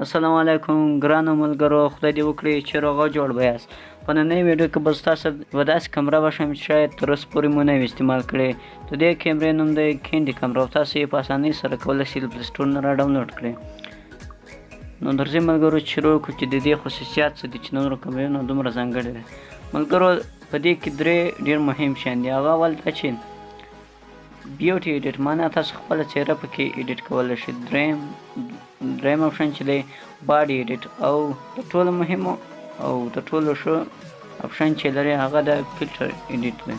السلام علیکم ګرانو ملګرو، خدای دې وکړي چې روغ او جوړ به یاست. په نننۍ ویډیو کې به ستاسو یوه داسې کمره وښیم چې شاید تر اوسه پورې مو نه وي استعمال کړې. د دې کیمرې نوم دی کینډي کمره او تاسو یې په اسانۍ سره کولی شئ له پلی سټور نه را ډاونلوډ کړئ. نو درځئ ملګرو چې شروع وکړو چې د دې خصوصیات څه دي چې نورو کمرې دومره ځانګړې دي. ملګرو په دې کې درې ډېر مهم شیان دي. هغه اول دا چې بیوټي ايډيټ، معنا تاسو خپله څهره پکې ايډيټ کولی شئ. دریم اپشن چې دی باډي ايډيټ، او د ټولو مهمو او د ټولو ښه اپشن چې لري هغه د فلټر ايډيټ دی.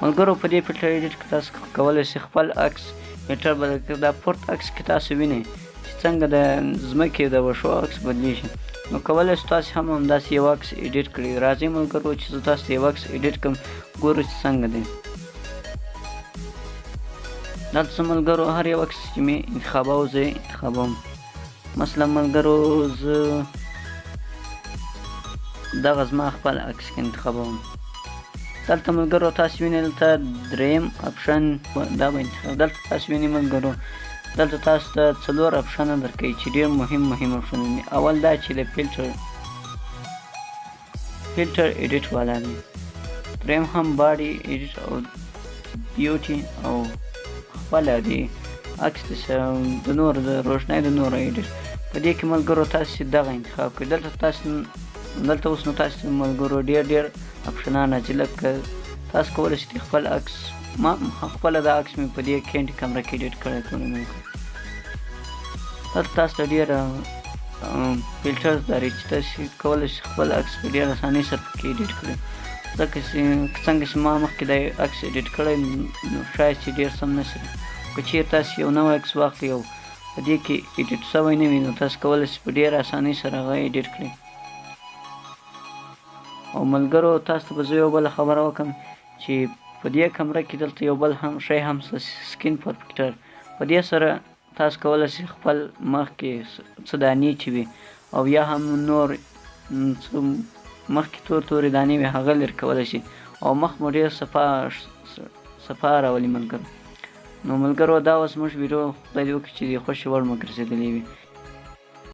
ملګرو په دې فلټر ايډيټ کې تاسو کولی شئ خپل عکس فلټر بدل کړئ. دا پورت عکس کې تاسو وینئ چې څنګه د ځمکې د وښو عکس بدلیږي، نو کولی شئ تاسو هم همداسې یو عکس ايډيټ کړئ. راځئ ملګرو چې زه تاسو ته یو عکس ايډيټ کړم، ګورو چې څنګه دی. دلته ملګرو هر یو عکس چې مې انتخابوم زه یې انتخابوم. مثلا ملګرو زه دغه زما خپل عکس کې انتخابوم. دلته ملګرو تاسو وینئ دلته دریم اپشن دا به انتخاب. دلته تاسو وینئ ملګرو دلته تاسو ته څلور اپشنه درکوي چې ډېر مهم اپشنونه دي. اول دا چې د فلټر ايډيټ والا دی. دریم هم باډي ايډيټ او بیوټي او خپله دی عکس د نور د روشنۍ د نور ايډيټ. په دې کې ملګرو تاسو دغه انتخاب کړئ. دلته اوس نو تاسو ملګرو ډېر اپشنان چې لکه تاسو کولی شئ خپل عکس ما خپله دا عکس مې په دې کینډي کمره کې ايډيټ کړی ټول. دلته تاسو ته ډېر فلټرز لري چې تاسو کولی شئ خپل عکس په ډېر اسانۍ سره پکې ايډيټ کړئ. ځکه چې څنګه چې ما مخکې دا عکس ايډيټ کړی نو شاید چې ډېر سم نه شي. که چیرې تاسو یو نوی عکس واخلئ او په دې کې ايډيټ شوی نه وي نو تاسو کولی شئ په ډېره اسانۍ سره هغه ايډيټ کړئ. او ملګرو تاسو ته به زه یو بله خبره وکړم چې په دې کمره کې دلته یو بل هم شی هم سکرین پرفیکټر. په دې سره تاسو کولی شئ خپل مخ کې څه دانې چې وي او یا هم نور مخکې تورې دانې وي هغه لرې کولی شئ او مخ مو ډېر صفا راولي ملګرو. نو ملګرو دا اوس زموږ ویډیو خدای دې وکړي چې د خوښې وړ مو ګرځېدلې وي.